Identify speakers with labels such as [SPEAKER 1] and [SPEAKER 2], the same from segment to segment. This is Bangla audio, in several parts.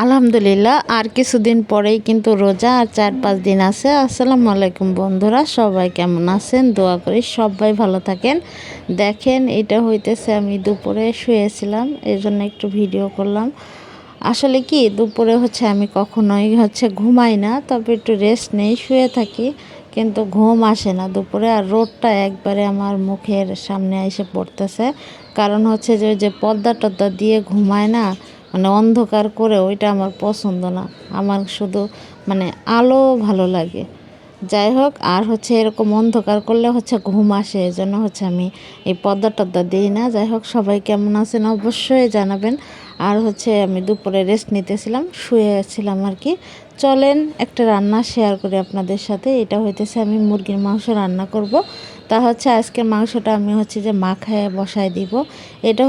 [SPEAKER 1] আলহামদুলিল্লাহ আর কিছুদিন পরেই কিন্তু রোজা আর 4-5 দিন আছে। আসসালামু আলাইকুম বন্ধুরা, সবাই কেমন আছেন? দোয়া করি সবাই ভালো থাকেন। দেখেন এটা হইতেছে আমি দুপুরে শুয়েছিলাম, এর জন্য একটু ভিডিও করলাম। আসলে কি দুপুরে আমি কখনোই ঘুমাই না, তবে একটু রেস্ট নেই, শুয়ে থাকি, কিন্তু ঘুম আসে না দুপুরে। আর রোদটা একবারে আমার মুখের সামনে এসে পড়তেছে, কারণ যে ওই যে পর্দা টর্দা দিয়ে ঘুমায় না, মানে অন্ধকার করে, ওইটা আমার পছন্দ না। আমার শুধু আলো ভালো লাগে। যাই হোক, আর এরকম অন্ধকার করলে ঘুম আসে, এজন্য আমি এই পর্দা টর্দা দিই না। যাই হোক, সবাই কেমন আছেন অবশ্যই জানাবেন। আর আমি দুপুরে রেস্ট নিতেছিলাম, শুয়েছিলাম আর কি। চলেন একটা রান্না শেয়ার করি আপনাদের সাথে। এটা আমি মুরগির মাংস রান্না করব। তা আজকের মাংসটা আমি যে মাখায় বসায় দিব। এটা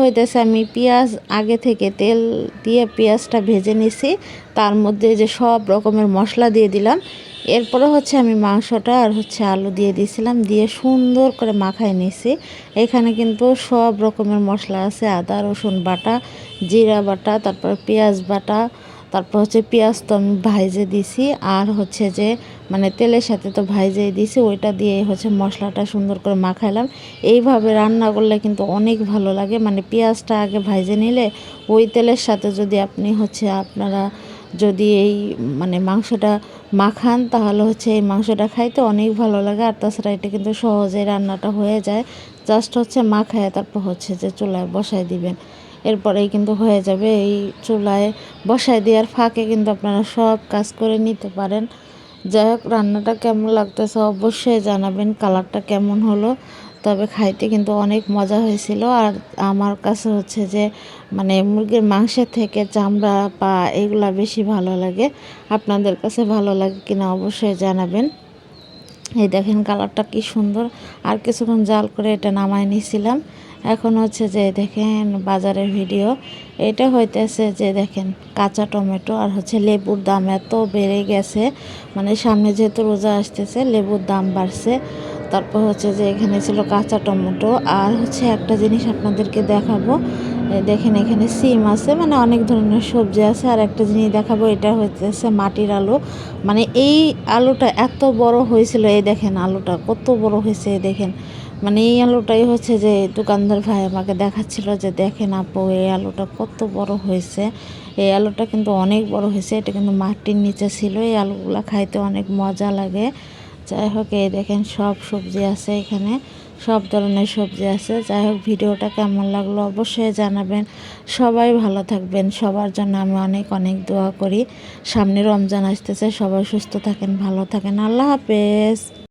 [SPEAKER 1] আমি পেঁয়াজ আগে থেকে তেল দিয়ে পেঁয়াজটা ভেজে নিছি, তার মধ্যে যে সব রকমের মশলা দিয়ে দিলাম। এরপরে আমি মাংসটা আর আলু দিয়ে দিয়েছিলাম, দিয়ে সুন্দর করে মাখায় নিছি। এখানে কিন্তু সব রকমের মশলা আছে, আদা রসুন বাটা, জিরা বাটা, তারপর পেঁয়াজ বাটা, তারপর পেঁয়াজ তো আমি ভাইজে দিছি, আর যে তেলের সাথে তো ভাইজেই দিছি, ওইটা দিয়ে মশলাটা সুন্দর করে মাখাইলাম। এইভাবে রান্না করলে কিন্তু অনেক ভালো লাগে। পেঁয়াজটা আগে ভাইজে নিলে ওই তেলের সাথে যদি আপনি আপনারা যদি এই মাংসটা মাখান, তাহলে এই মাংসটা খাইতে অনেক ভালো লাগে। আর তাছাড়া এটা কিন্তু সহজেই রান্নাটা হয়ে যায়। জাস্ট মাখায় তারপর যে চুলায় বসায় দিবেন, এরপরেই কিন্তু হয়ে যাবে। এই চুলায় বসায় দেওয়ার ফাঁকে কিন্তু আপনারা সব কাজ করে নিতে পারেন। যাই হোক, রান্নাটা কেমন লাগতেছে অবশ্যই জানাবেন, কালারটা কেমন হলো। তবে খাইতে কিন্তু অনেক মজা হয়েছিল। আর আমার কাছে যে মুরগির মাংসের থেকে চামড়া পা এগুলা বেশি ভালো লাগে। আপনাদের কাছে ভালো লাগে কিনা অবশ্যই জানাবেন। এই দেখেন কালারটা কি সুন্দর। আর কিছুক্ষণ জাল করে এটা নামাই নিয়েছিলাম। এখন যে দেখেন বাজারের ভিডিও, এটা হইতেছে যে দেখেন কাঁচা টমেটো আর লেবুর দাম এত বেড়ে গেছে। সামনে যেহেতু রোজা আসতেছে, লেবুর দাম বাড়ছে। তারপর যে এখানে ছিল কাঁচা টমেটো। আর একটা জিনিস আপনাদেরকে দেখাবো, দেখেন এখানে সিম আছে, অনেক ধরনের সবজি আছে। আর একটা জিনিস দেখাবো, এটা হইতেছে মাটির আলু। এই আলুটা এত বড় হয়েছিল, এই দেখেন আলুটা কত বড় হয়েছে, দেখেন। এই আলুটাই যে দোকানদার ভাই আমাকে দেখাচ্ছিল, যে দেখেন আপু এই আলুটা কত বড় হয়েছে। এই আলুটা কিন্তু অনেক বড় হয়েছে, এটা কিন্তু মাটির নিচে ছিল। এই আলুগুলা খাইতে অনেক মজা লাগে। যাই হোক, এই দেখেন সব সবজি আছে এখানে, সব ধরনের সবজি আছে। যাই হোক, ভিডিওটা কেমন লাগলো অবশ্যই জানাবেন। সবাই ভালো থাকবেন, সবার জন্য আমি অনেক অনেক দোয়া করি। সামনে রমজান আসতেছে, সবাই সুস্থ থাকেন, ভালো থাকেন। আল্লাহ হাফেজ।